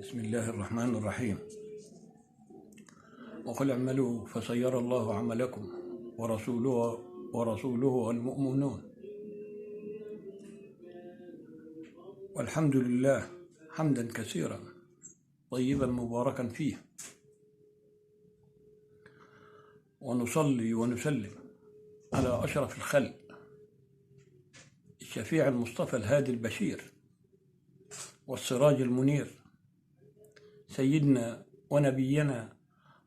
بسم الله الرحمن الرحيم. وقل اعملوا فسيرى الله عملكم ورسوله والمؤمنون والحمد لله حمدا كثيرا طيبا مباركا فيه، ونصلي ونسلم على أشرف الخلق الشفيع المصطفى الهادي البشير والسراج المنير سيدنا ونبينا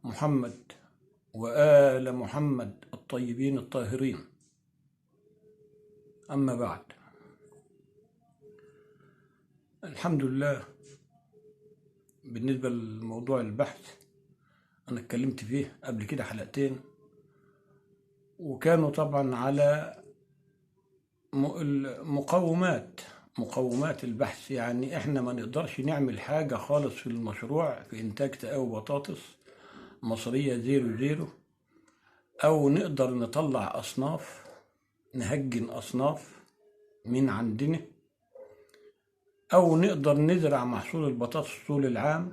محمد وآل محمد الطيبين الطاهرين. أما بعد، الحمد لله. بالنسبة لموضوع البحث أنا اتكلمت فيه قبل كده حلقتين، وكانوا طبعا على مقومات البحث. يعني احنا ما نقدرش نعمل حاجة خالص في المشروع في إنتاج تقاوي بطاطس مصرية 00، أو نقدر نطلع أصناف، نهجن أصناف من عندنا، أو نقدر نزرع محصول البطاطس طول العام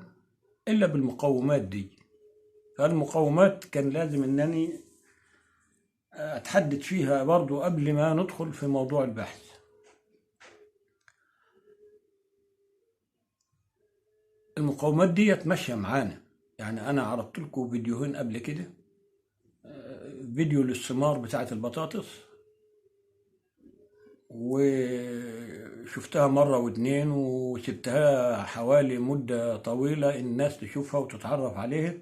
إلا بالمقومات دي. فالمقومات كان لازم أنني أتحدد فيها برضو قبل ما ندخل في موضوع البحث. المقومات دي ماشية معانا. يعني أنا عرضت لكم فيديوهين قبل كده، فيديو للثمار بتاعة البطاطس، وشفتها مرة واتنين وسبتها حوالي مدة طويلة الناس تشوفها وتتعرف عليها.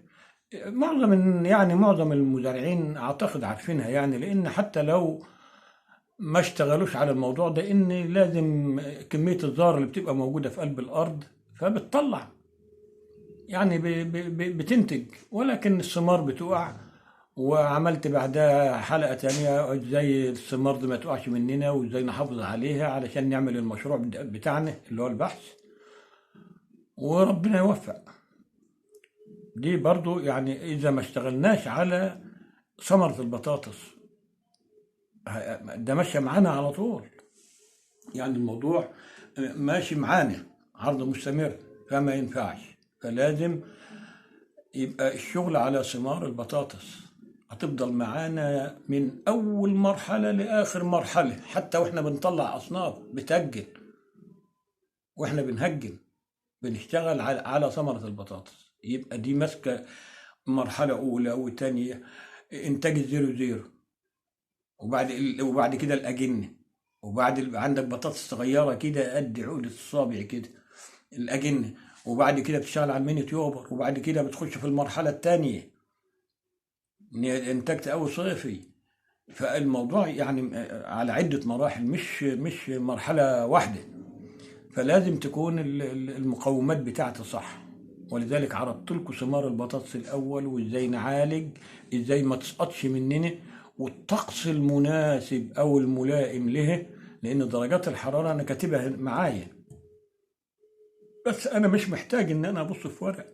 معظم المزارعين أعتقد عارفينها، يعني لأن حتى لو ما اشتغلوش على الموضوع ده، إن لازم كمية الزهر اللي بتبقى موجودة في قلب الأرض فبتطلع، يعني بتنتج، ولكن الثمار بتقع. وعملت بعدها حلقة تانية ازاي الثمار دي ما تقعش مننا وازاي نحافظ عليها علشان نعمل المشروع بتاعنا اللي هو البحث، وربنا يوفق. دي برضو يعني إذا ما اشتغلناش على ثمرة البطاطس ده ماشية معانا على طول، يعني الموضوع ماشي معانا عرض مستمر، فما ينفعش. فلازم يبقى الشغل على ثمار البطاطس هتفضل معانا من أول مرحلة لآخر مرحلة، حتى وإحنا بنطلع أصناف بتهجن، وإحنا بنهجن بنشتغل على ثمرة البطاطس. يبقى دي ماسكة مرحلة أولى وتانية، إنتاج 00، وبعد كده الأجنة، وبعد عندك بطاطس صغيرة كده قد عقدة الصابع كده الأجنة، وبعد كده بتشتغل على الميني تيوبر، وبعد كده بتخش في المرحلة الثانية إنتاج تقوي صيفي. فالموضوع يعني على عدة مراحل، مش مرحلة واحدة. فلازم تكون المقومات بتاعتها صح. ولذلك عرضت لكم ثمار البطاطس الأول، وإزاي نعالج، إزاي ما تسقطش مننا، والطقس المناسب أو الملائم له، لأن درجات الحرارة أنا كاتبها معايا، بس أنا مش محتاج إن أنا أبص في ورق،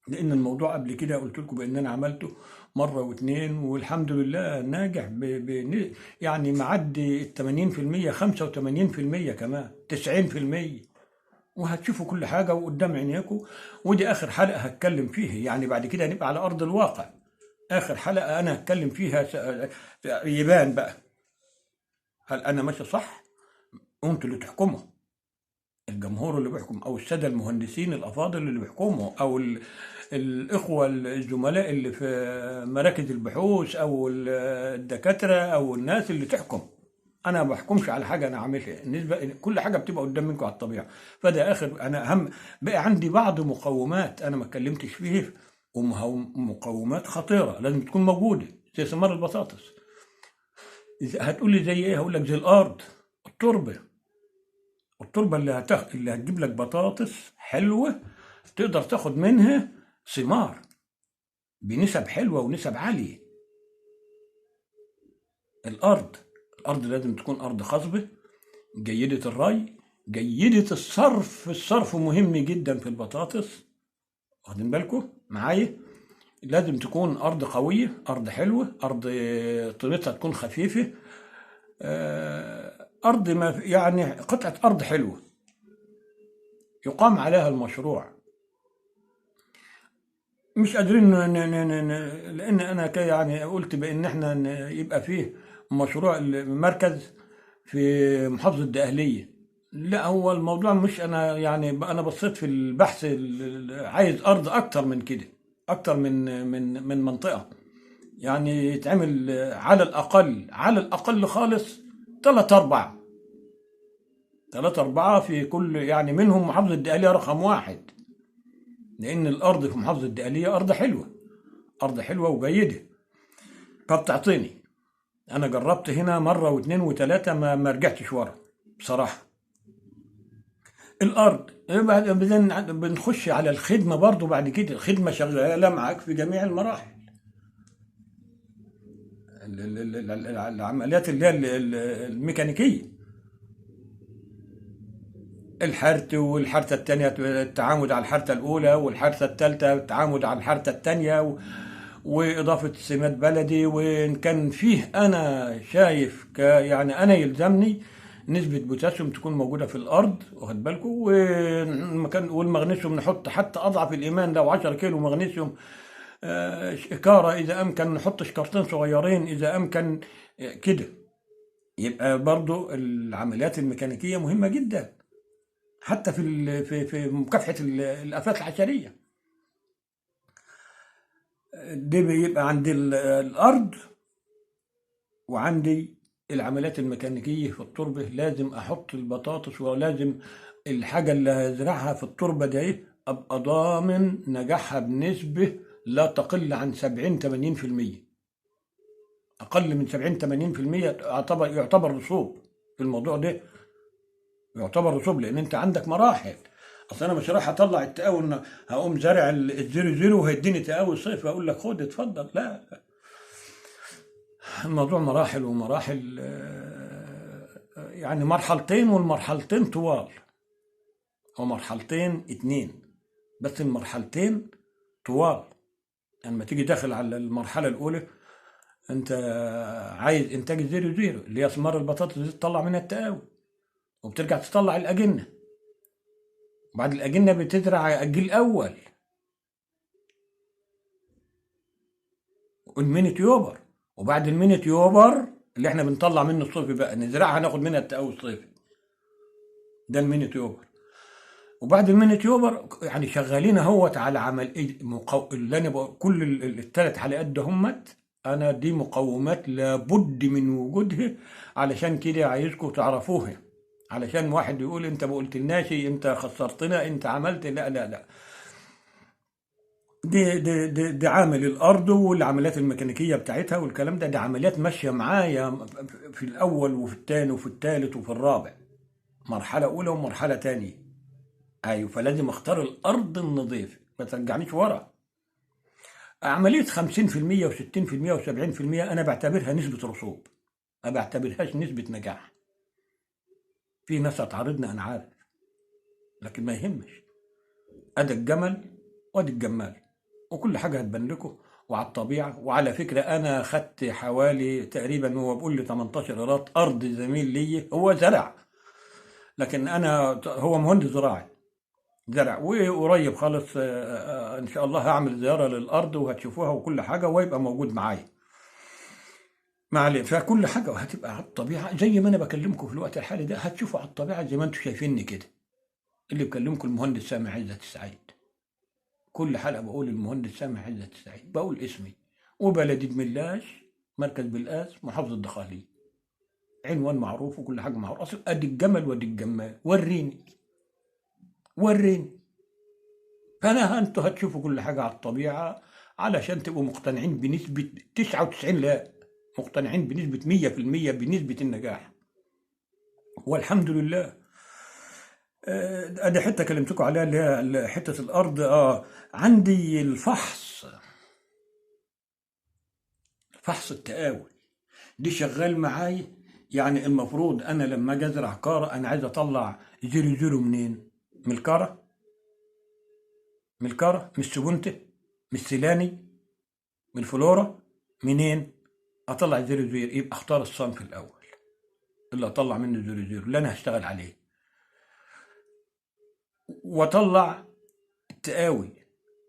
لأن الموضوع قبل كده قلت لكم بأن أنا عملته مرة واتنين، والحمد لله ناجح يعني معدي 80%، 85% كمان 90%، وهتشوفوا كل حاجة وقدام عينيكم. ودي آخر حلقة هتكلم فيها، يعني بعد كده هنبقى على أرض الواقع. آخر حلقة أنا هتكلم فيها يبان بقى هل أنا ماشي صح. أنتوا اللي تحكموا، الجمهور اللي بيحكم، او الساده المهندسين الافاضل اللي بيحكموا، او الاخوه الزملاء اللي في مراكز البحوث، او الدكاتره، او الناس اللي تحكم. انا ما بحكمش على حاجه انا عاملها، النسبه كل حاجه بتبقى قدام منكم على الطبيعه. فده اخر، انا اهم بقى عندي بعض مقومات انا ما اتكلمتش فيها، ومقومات خطيره لازم تكون موجوده زي ثمار البطاطس. هتقول لي زي ايه؟ هقول لك زي الارض، التربة اللي هتجيب لك بطاطس حلوة تقدر تاخد منها ثمار بنسب حلوة ونسب عالية. الأرض لازم تكون أرض خصبة، جيدة الري، جيدة الصرف مهم جدا في البطاطس، واخدين بالكم معايا؟ لازم تكون أرض قوية، أرض حلوة، أرض طينتها تكون خفيفة، أرض ما يعني قطعة أرض حلوة يقام عليها المشروع. مش قادرين لان انا يعني قلت بان احنا يبقى فيه مشروع المركز في محافظة الدقهلية. لا، هو الموضوع مش انا يعني انا بصيت في البحث عايز ارض اكتر من كده، اكتر من منطقة. يعني يتعمل على الاقل، على الاقل خالص ثلاثة أربعة في كل، يعني منهم محافظة الدقهلية رقم واحد، لأن الأرض في محافظة الدقهلية أرض حلوة، أرض حلوة وجيدة. فبتعطيني، أنا جربت هنا مرة واثنين وثلاثة ما رجعتش ورا بصراحة. الأرض بعدين بنخش على الخدمة برضو. بعد كده الخدمة شغالة معاك في جميع المراحل، العمليات اللي هي الميكانيكية، الحرث، والحرثة الثانية التعامد على الحرثة الأولى، والحرثة الثالثة التعامد على الحرثة الثانية، وإضافة سماد بلدي. وإن كان فيه أنا شايف يعني أنا يلزمني نسبة بوتاسيوم تكون موجودة في الأرض، واخد بالكم، والمغنيسيوم نحط حتى أضعف الإيمان لو 10 كيلو مغنيسيوم شكارة إذا أمكن، نحط شكارتين صغيرين إذا أمكن كده. يبقى برضو العمليات الميكانيكية مهمة جدا، حتى في مكافحة الآفات الحشرية. دي بيبقى عندي الأرض، وعندي العمليات الميكانيكية في التربة. لازم أحط البطاطس، ولازم الحاجة اللي هزرعها في التربة دي أبقى ضامن نجاحها بنسبة لا تقل عن 70-80%. أقل من 70-80% يعتبر رسوب في الموضوع ده، يعتبر رسوب، لأن أنت عندك مراحل. أصل أنا مش رايح أطلع التقاوي إن هقوم زارع الزيرو زيرو وهيديني تقاوي صيف وأقول لك خد اتفضل، لا. الموضوع مراحل ومراحل، يعني مرحلتين، والمرحلتين طوال، هو مرحلتين اتنين، بس المرحلتين طوال. يعني لما تيجي داخل على المرحلة الأولى، أنت عايز إنتاج الزيرو زيرو اللي هي ثمار البطاطس دي، تطلع منها التقاوي، وبترجع تطلع الأجنة. بعد الأجنة بتزرع الجيل الأول والمينيت يوبر، وبعد المينيت يوبر اللي احنا بنطلع منه الصيفي بقى نزرعها ناخد منها التقاوي الصيفي، ده المينيت يوبر. وبعد المينيت يوبر يعني شغالين اهوت على عمل اللي انا بقول كل الثلاث حلقات ده همت. انا دي مقومات لابد من وجودها، علشان كده عايزكم تعرفوها، علشان واحد يقول انت ما قلتلناش، انت خسرتنا، انت عملت. لا لا لا، دي عامل الارض والعمليات الميكانيكيه بتاعتها والكلام ده، دي عمليات ماشيه معايا في الاول وفي الثاني وفي الثالث وفي الرابع، مرحله اولى ومرحله ثانيه. ايوه، فلازم اختار الارض النظيفه، ما ترجعنيش ورا. عمليه 50% و60% و70% انا بعتبرها نسبه رسوب، ما بعتبرهاش نسبه نجاح. في ناس هتعارضنا انا عارف، لكن ما يهمش، ادي الجمل وادي الجمال، وكل حاجه هتبان لكم وعلى الطبيعه. وعلى فكره انا خدت حوالي تقريبا، هو بيقول لي 18 قيراط ارض زميل لي، هو زرع، لكن انا هو مهندس زراعي زرع. وقريب خالص ان شاء الله هعمل زياره للارض وهتشوفوها وكل حاجه، ويبقى موجود معايا. ما عليه، فكل حاجه هتبقى على الطبيعه زي ما انا بكلمكم في الوقت الحالي ده، هتشوفوا على الطبيعه زي ما انتم شايفيني كده. اللي بكلمكم المهندس سامح عزت السعيد، كل حلقه بقول المهندس سامح عزت السعيد، بقول اسمي وبلدي دملاش، مركز بلقاس، محافظه الدقهليه، عنوان معروف وكل حاجه معروف. اصل ادي الجمل وادي الجمال، وريني وريني. فانا انتوا هتشوفوا كل حاجه على الطبيعه، علشان تبقوا مقتنعين بنسبه 99، لا، مقتنعين بنسبه 100% بنسبه النجاح. والحمد لله. ادي حته كلمتكم عليها اللي هي حته الارض. عندي فحص التقاوي دي شغال معايا. يعني المفروض انا لما اجي ازرع كاره، انا عايز اطلع زيرو زيرو منين؟ من الكاره، من الكاره، من السبونته، من السيلاني، من الفلورا، منين؟ اطلع زيرو زيرو. يبقى اختار الصنف الاول اللي اطلع منه زيرو زيرو اللي انا هشتغل عليه، واطلع التقاوي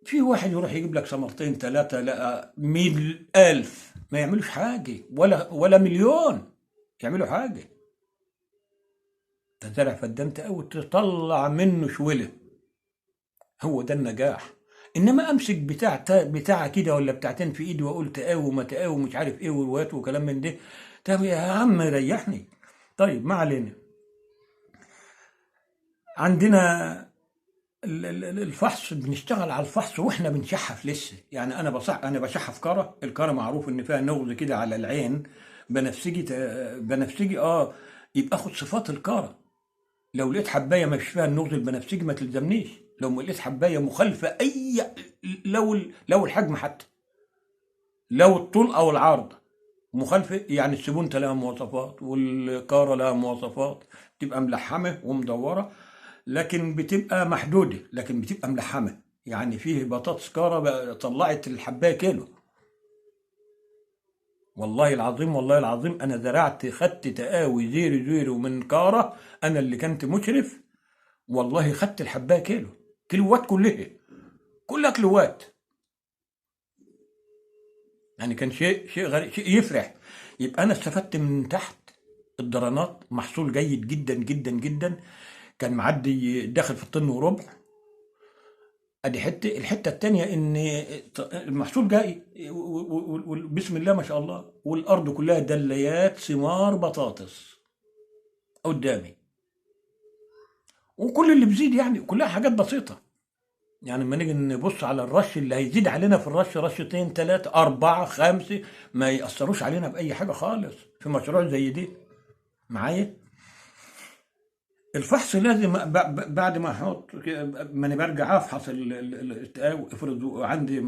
في واحد يروح يجيب لك ثمرتين ثلاثة، لا 100,000 ما يعملوش حاجة، ولا مليون يعملوا حاجة. تزرع فدان أو تطلع منه شويلة، هو ده النجاح. انما امسك بتاع كده ولا بتاعتين في ايدي واقول تقاوم ما تقاوم مش عارف ايه والوات وكلام من ده. طب يا عم ريحني. طيب ما علينا. عندنا الفحص، بنشتغل على الفحص واحنا بنشحف لسه. يعني انا بشحف كرة. الكرة معروف ان فيها نغز كده على العين، بنفسجي بنفسجي يبقى اخد صفات الكرة. لو لقيت حبايه مش فيها النغز البنفسجي ما تلزمنيش. لو ما لقيت حبايه مخالفه لو الحجم حتى، لو الطول او العرض مخالفه، يعني السبونة لها مواصفات والكاره لها مواصفات، تبقى ملحمه ومدوره، لكن بتبقى محدوده، لكن بتبقى ملحمه. يعني فيه بطاطس كاره طلعت الحبايه كيلو. والله العظيم والله العظيم انا زرعت، خدت تقاوي زيرو زيرو من كاره، انا اللي كنت مشرف. والله خدت الحبايه كيلو، كيلوات كلها كيلوات. يعني كان شيء غريب، شيء يفرح. يبقى انا استفدت من تحت الضرانات، محصول جيد جدا جدا جدا. كان معدي داخل في الطن وربع. ادي الحته الثانيه ان المحصول جاي بسم الله ما شاء الله، والارض كلها دليات ثمار بطاطس قدامي. وكل اللي بيزيد يعني كلها حاجات بسيطه. يعني لما نيجي نبص على الرش اللي هيزيد علينا في الرش، رشتين ثلاثة أربعة خمسة، ما يأثروش علينا بأي حاجة خالص في مشروع زي دي. معايا؟ الفحص لازم بعد ما أحط ما أنا برجع أفحص التقاوي. افرض عندي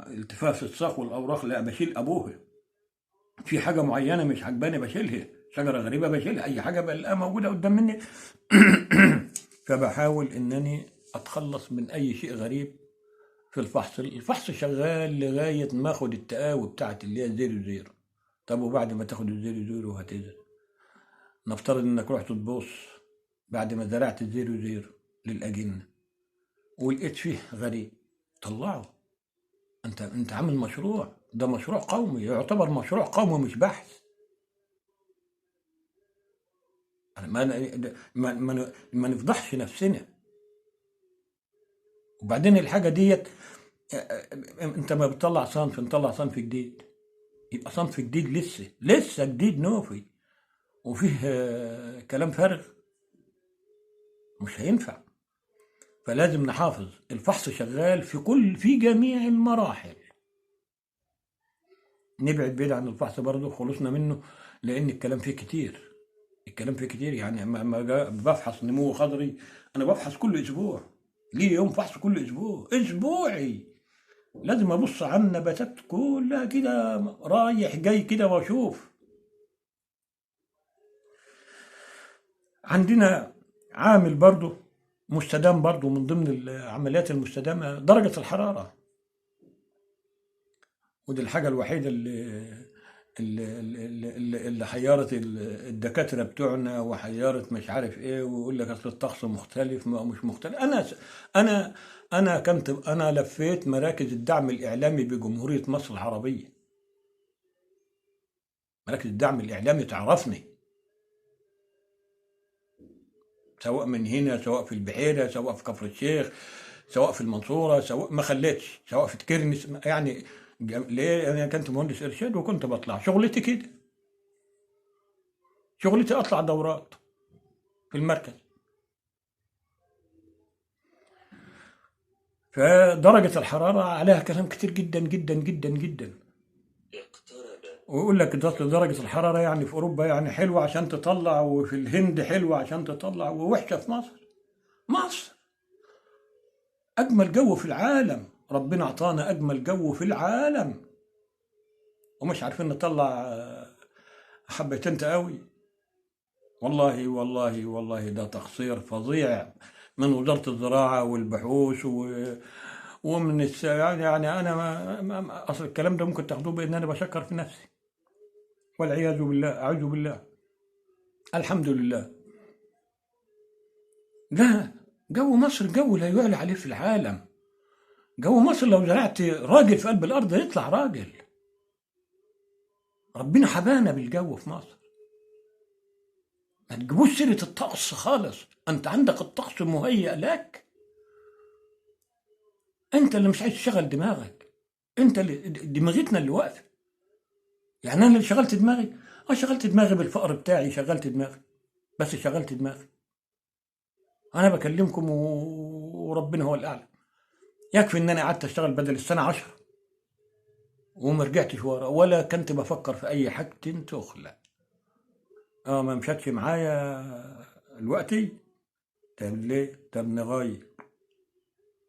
التفاف في الساق والأوراق، لا بشيل أبوها. في حاجة معينة مش عجباني بشيلها، شجرة غريبة بشيلها، أي حاجة بلاقيها موجودة قدام مني. فبحاول إنني أتخلص من أي شيء غريب في الفحص. الفحص شغال لغاية ما اخد التقاوي بتاعت اللي هي زيرو زيرو. طب وبعد ما تاخد الزيرو زيرو هتزرع، نفترض انك رحت تبص بعد ما زرعت الزيرو زيرو للأجنة ولقيت فيه غريب، طلعه. انت عامل مشروع، ده مشروع قومي، يعتبر مشروع قومي مش بحث. ما نفضحش نفسنا. وبعدين الحاجة ديت، انت ما بتطلع صنف، نطلع صنف جديد، يبقى صنف جديد لسه جديد نوفي، وفيه كلام فارغ، مش هينفع. فلازم نحافظ. الفحص شغال في جميع المراحل. نبعد بعيد عن الفحص برضه، خلصنا منه، لان الكلام فيه كتير. الكلام فيه كتير. يعني لما بفحص نمو خضري، انا بفحص كل اسبوع. ليه يوم فحص كل اسبوع اسبوعي؟ لازم ابص على النباتات كلها كده، رايح جاي كده واشوف. عندنا عامل برضه مستدام، برضه من ضمن العمليات المستدامة درجة الحرارة. ودي الحاجة الوحيدة اللي حيرت الدكاترة بتوعنا، وحيرت مش عارف ايه، ويقول لك اصل الطقس مختلف ما مش مختلف. انا انا لفيت مراكز الدعم الاعلامي بجمهورية مصر العربية. مراكز الدعم الاعلامي تعرفني، سواء من هنا، سواء في البحيرة، سواء في كفر الشيخ، سواء في المنصورة، سواء ما خليتش، سواء في تكرنس. يعني ليه؟ انا كنت مهندس ارشاد وكنت بطلع شغلتي كده. شغلتي اطلع دورات في المركز. فدرجة الحرارة عليها كلام كتير جدا جدا جدا جدا. ويقول لك درجة الحرارة يعني في أوروبا يعني حلوة عشان تطلع، وفي الهند حلوة عشان تطلع، ووحشة في مصر. مصر أجمل جو في العالم، ربنا أعطانا أجمل جو في العالم، ومش عارفين نطلع حبتين تقاوي. والله والله والله ده تقصير فظيع من وزارة الزراعة والبحوث ومن يعني أنا أصل الكلام ده ممكن تاخدوه بإن أنا بشكر في نفسي، والعياذ بالله، أعوذ بالله. الحمد لله. لا، جو مصر جو لا يعلى عليه في العالم. جو مصر لو زرعت راجل في قلب الارض يطلع راجل. ربنا حبانا بالجو في مصر. ما تجيبوش سيره الطقس خالص، انت عندك الطقس مهيأ لك. انت اللي مش عايز تشغل دماغك، انت اللي دماغتنا اللي واقفه. يعني انا اللي شغلت دماغي، شغلت دماغي بالفقر بتاعي، شغلت دماغي، بس شغلت دماغي. انا بكلمكم وربنا هو الاعلم. يكفي ان انا قعدت اشتغل بدل السنه 10 وما رجعتش ورا، ولا كنت بفكر في اي حاجه تخلق. ما مشاتش معايا دلوقتي. طب ليه؟ طب نغير،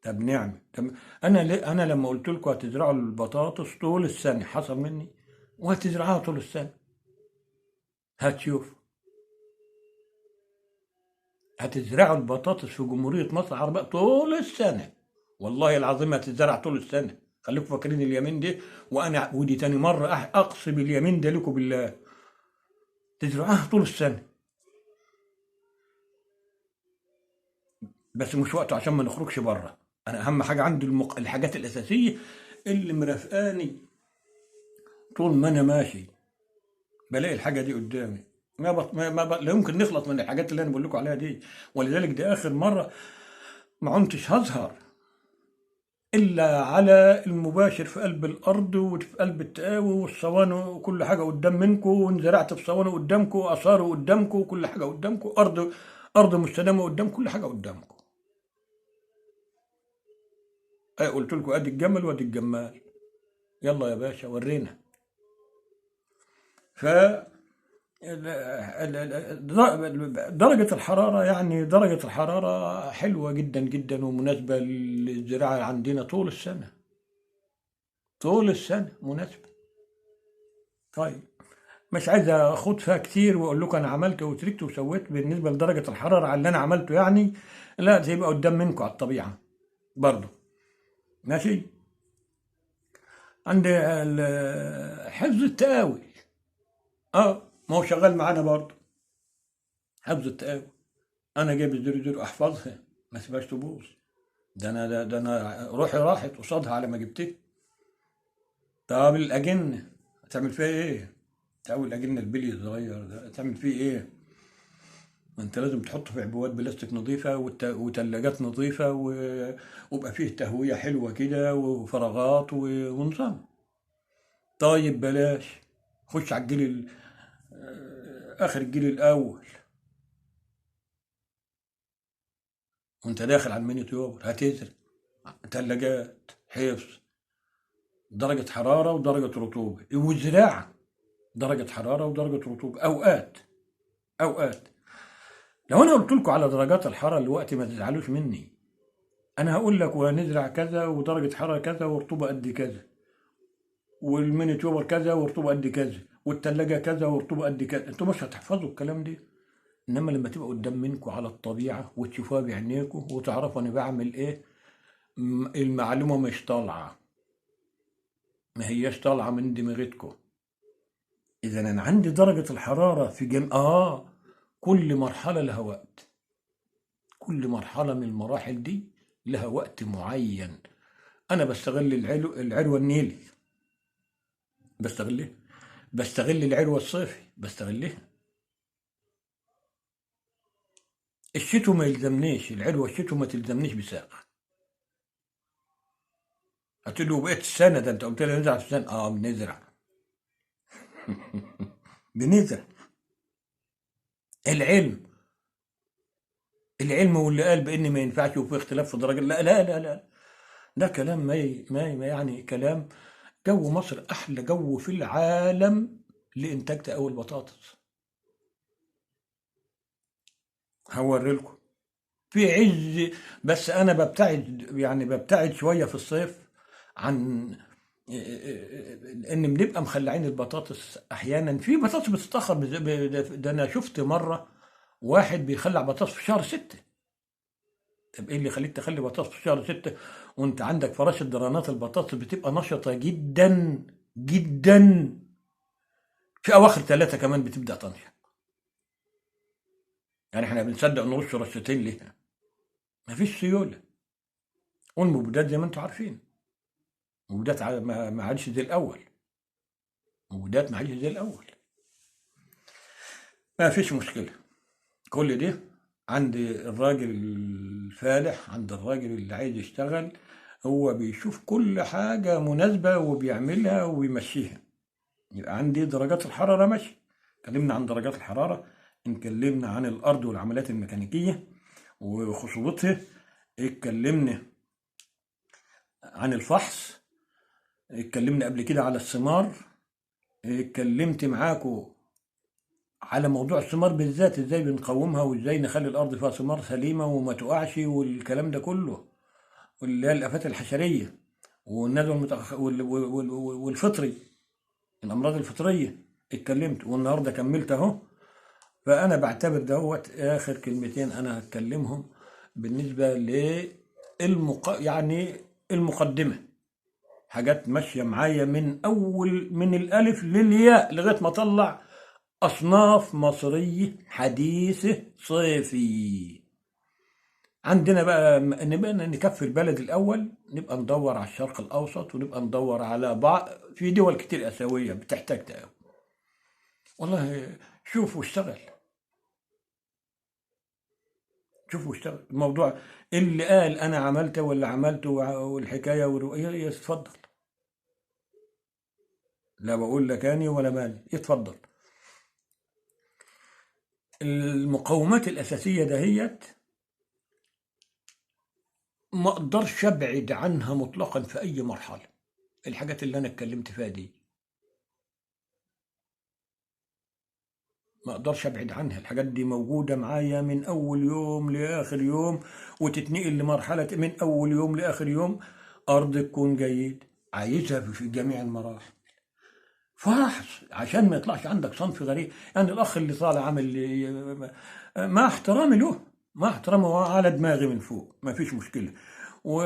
طب نعمل، طب انا ليه؟ انا لما قلت لكم هتزرعوا البطاطس طول السنه حصل مني، وهتزرعوها طول السنه. هتشوف، هتزرعوا البطاطس في جمهوريه مصر العربيه طول السنه. والله العظيم هتزرع طول السنه. خليكم فاكرين اليمين دي، وانا ودي تاني مره اقسم اليمين ده لكم بالله، تزرعوها طول السنه. بس مش وقته عشان ما نخرجش بره. انا اهم حاجه عندي الحاجات الاساسيه اللي مرافقاني طول ما انا ماشي، بلاقي الحاجه دي قدامي. لا يمكن نخلص من الحاجات اللي انا بقول لكم عليها دي. ولذلك دي اخر مره ما عدتش هظهر الا على المباشر في قلب الارض وفي قلب التقاوي والصواني وكل حاجه قدام منكم، وانزرعت في صواني قدامكم، اثار قدامكم، وكل حاجه قدامكم، ارض مستدامه قدام، كل حاجه قدامكم. قلت لكم ادي الجمل وادي الجمال. يلا يا باشا ورينا. ف درجة الحرارة، يعني درجة الحرارة حلوة جدا جدا ومناسبة للزراعة عندنا طول السنة. طول السنة مناسبة. طيب، مش عايز اخوض فيها كتير واقول لكم انا عملت وتركت وسويت بالنسبة لدرجة الحرارة على اللي انا عملته يعني. لا، ده يبقى قدام منكم على الطبيعة برضه. ماشي. عند حفظ التقاوي. ما هو شغال معانا برضه حفظ التقاوي. انا جايب الزر زر احفظها، ما سيبهاش تبوظ. ده انا روحي راحت قصادها على ما جبتها. طب الاجنه هتعمل فيها ايه؟ تعمل الاجنه البلي الصغير ده هتعمل فيه ايه؟ ما انت لازم تحطه في عبوات بلاستيك نظيفه وتلاجات نظيفه ويبقى فيه تهويه حلوه كده وفراغات ونظام. طيب بلاش، خش على الجيل اخر الجيل الاول. وانت داخل على الميني تيوبر هتزرع تلاجات حفظ، درجة حرارة ودرجة رطوبة، والزراعة درجة حرارة ودرجة رطوبة. أوقات لو أنا قلت لكم على درجات الحرارة دلوقتي ما تزعلوش مني. أنا هقول لك وهنزرع كذا ودرجة حرارة كذا ورطوبة قد كذا، والميني تيوبر كذا ورطوبة قد كذا، والتلاجة كذا ورطوبة قد كذا. أنتوا مش هتحفظوا الكلام ده. إنما لما تبقى قدام منكم على الطبيعة وتشوفوها بعينيكم وتعرفوا أنا بعمل إيه، المعلومة مش طالعة، ما هياش طالعة من دماغتكم. إذا أنا عندي درجة الحرارة في كل مرحلة لها وقت. كل مرحلة من المراحل دي لها وقت معين. أنا بستغل العروة النيلي، بستغلها. بستغل العروة الصيفي، بستغلها. الشتو ما يلزمنيش العروة، الشتو ما تلزمنيش بساق. قلت له بقيت السنة ده أنت قلت لي نزرع في السنة، بنزرع. بنزرع. العلم، العلم واللي قال بإن ما ينفعش وفي اختلاف في درجة، لا لا لا لا، ده كلام ما يعني كلام. جو مصر أحلى جو في العالم لإنتاج تقاوي البطاطس. هوري لكم في عز. بس أنا ببتعد، يعني ببتعد شوية في الصيف عن إن بنبقى مخلعين البطاطس. أحيانا في بطاطس بتتأخر ده أنا شفت مرة واحد بيخلع بطاطس في شهر 6. طب إيه اللي يخليك تخلي بطاطس في شهر 6 وأنت عندك فراشة درانات البطاطس بتبقى نشطة جدا جدا، في أواخر 3 كمان بتبدأ تنشط. يعني احنا بنصدق نرش رشتين ليها، مفيش سيولة. والمبيدات زي ما انتم عارفين. وبدات ما عادش زي الاول، وبدات ما عادش زي الاول. ما فيش مشكله. كل ده عند الراجل الفالح، عند الراجل اللي عايز يشتغل، هو بيشوف كل حاجة مناسبة وبيعملها وبيمشيها. يبقى عندي درجات الحرارة ماشي. اتكلمنا عن درجات الحرارة، اتكلمنا عن الأرض والعمليات الميكانيكية وخصوبتها، اتكلمنا عن الفحص، اتكلمنا قبل كده على الثمار، اتكلمت معاكم على موضوع الثمار بالذات، ازاي بنقومها وازاي نخلي الارض فيها ثمار سليمه وما تقعش والكلام ده كله، واللي هي الافات الحشريه والندوه والفطري، الامراض الفطريه اتكلمت، والنهارده كملت اهو. فانا بعتبر دوت اخر كلمتين انا هتكلمهم بالنسبه يعني المقدمه، حاجات ماشيه معايا من الالف للياء لغايه ما اطلع أصناف مصرية حديثة صيفي. عندنا بقى نبقى نكفي البلد الأول، نبقى ندور على الشرق الأوسط، ونبقى ندور على بعض في دول كتير آسيوية بتحتاج تقاوي. والله شوف واشتغل، شوف واشتغل. الموضوع اللي قال أنا عملته ولا عملته والحكاية والرؤية يتفضل، لا بقول لك أني ولا مالي، يتفضل. المقومات الأساسية دهيت ما اقدرش ابعد عنها مطلقا في اي مرحله. الحاجات اللي انا اتكلمت فيها دي ما اقدرش ابعد عنها، الحاجات دي موجوده معايا من اول يوم لاخر يوم، وتتنقل لمرحله من اول يوم لاخر يوم. ارض تكون جيد، عايزها في جميع المراحل، فحص عشان ما يطلعش عندك صنف غريب. يعني الاخ اللي طالع عامل مع احترامي له، مع احترامي، هو على دماغي من فوق ما فيش مشكله، و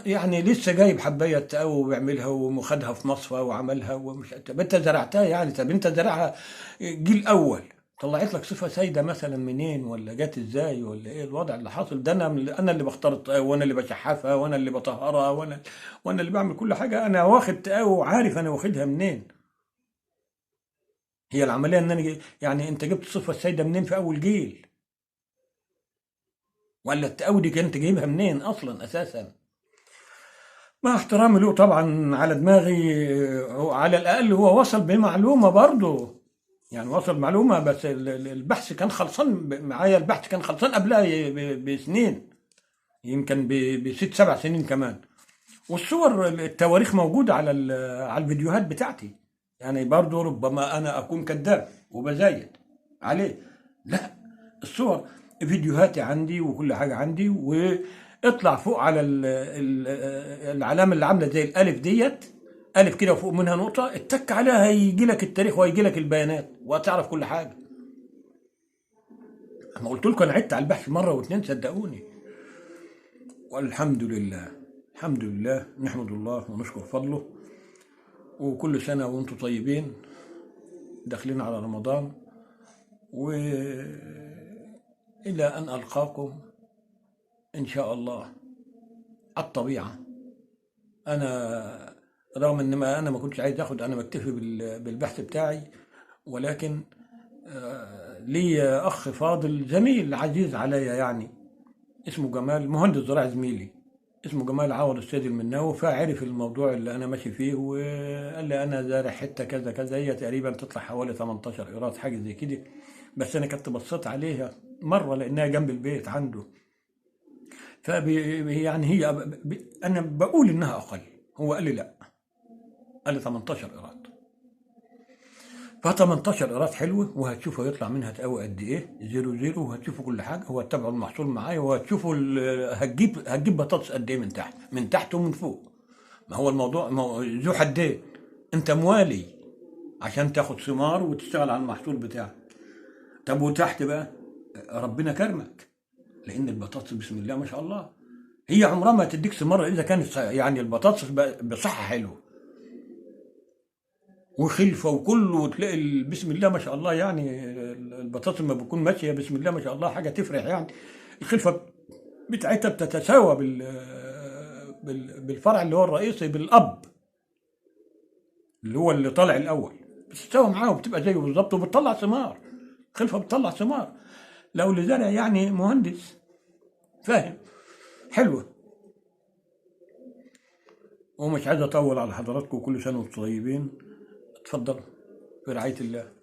يعني لسه جايب حبايه تقوي وبيعملها وخدها في مصفى وعملها ومش، طب انت زرعتها يعني، طب انت زرعها جيل اول، طلعت لك صفه سايده مثلا منين، ولا جت ازاي، ولا ايه الوضع اللي حاصل ده؟ انا اللي بختار التقاوي، وانا اللي بشحفها، وانا اللي بطهرها، وانا اللي بعمل كل حاجه. انا واخد تقاوي وعارف انا واخدها منين. هي العمليه ان انا يعني انت جبت الصفه السايده منين في اول جيل، ولا التقاوي دي كنت جايبها منين اصلا اساسا؟ مع احترامي له طبعا على دماغي، هو على الاقل هو وصل بمعلومه برضه، يعني وصل معلومه، بس البحث كان خلصان معايا، البحث كان خلصان قبلها بسنين، يمكن بست سبع سنين كمان. والصور التواريخ موجوده على الفيديوهات بتاعتي، يعني برضه ربما انا اكون كذاب وبزايد عليه، لا، الصور فيديوهاتي عندي وكل حاجه عندي. واطلع فوق على العلامه اللي عامله زي الالف ديت، الف كده وفوق منها نقطه، اتك عليها هيجي لك التاريخ وهيجي لك البيانات وهتعرف كل حاجه. انا قلت لكم انا عدت على البحث مره واتنين صدقوني. والحمد لله، الحمد لله، نحمد الله ونشكر فضله. وكل سنه وانتم طيبين، داخلين على رمضان، وإلى أن ألقاكم إن شاء الله. الطبيعة، أنا رغم إن أنا ما كنتش عايز أخد، أنا مكتفي بالبحث بتاعي، ولكن لي أخ فاضل زميل عزيز عليا يعني، اسمه جمال، مهندس زراعي زميلي، اسمه جمال عوض السيد المناوي، فعرف الموضوع اللي أنا ماشي فيه وقال لي أنا زارع حتة كذا كذا، هي تقريبا تطلع حوالي 18 قيراط حاجة زي كده، بس أنا كنت بصيت عليها مرة لأنها جنب البيت عنده. يعني هي أنا بقول إنها أقل، هو قال لي لا، قال لي 18 قيراط. ف 18 قيراط حلوه، وهتشوفوا هيطلع منها تقوي قد ايه، زيرو زيرو، وهتشوفوا كل حاجه، وهتتابعوا المحصول معايا، وهتشوفوا هتجيب بطاطس قد ايه من تحت، من تحت ومن فوق. ما هو الموضوع ذو حدين، انت موالي عشان تاخد ثمار وتشتغل على المحصول بتاعك. طب وتحت بقى ربنا كرمك، لان البطاطس بسم الله ما شاء الله هي عمرها ما تديك ثمار اذا كانت يعني البطاطس بصحه حلوه وخلفه وكله، وتلاقي بسم الله ما شاء الله، يعني البطاطس لما بتكون ماشيه بسم الله ما شاء الله حاجه تفرح يعني. الخلفه بتاعتها بتتساوى بالفرع اللي هو الرئيسي، بالاب اللي هو اللي طالع الاول، بتستوي معاه وبتبقى زيه بالظبط وبتطلع ثمار. خلفه بتطلع ثمار. لو اللي زرع يعني مهندس فاهم. حلوه. ومش عايز اطول على حضراتكم، كل سنه وانتم طيبين. اتفضل في رعايه الله.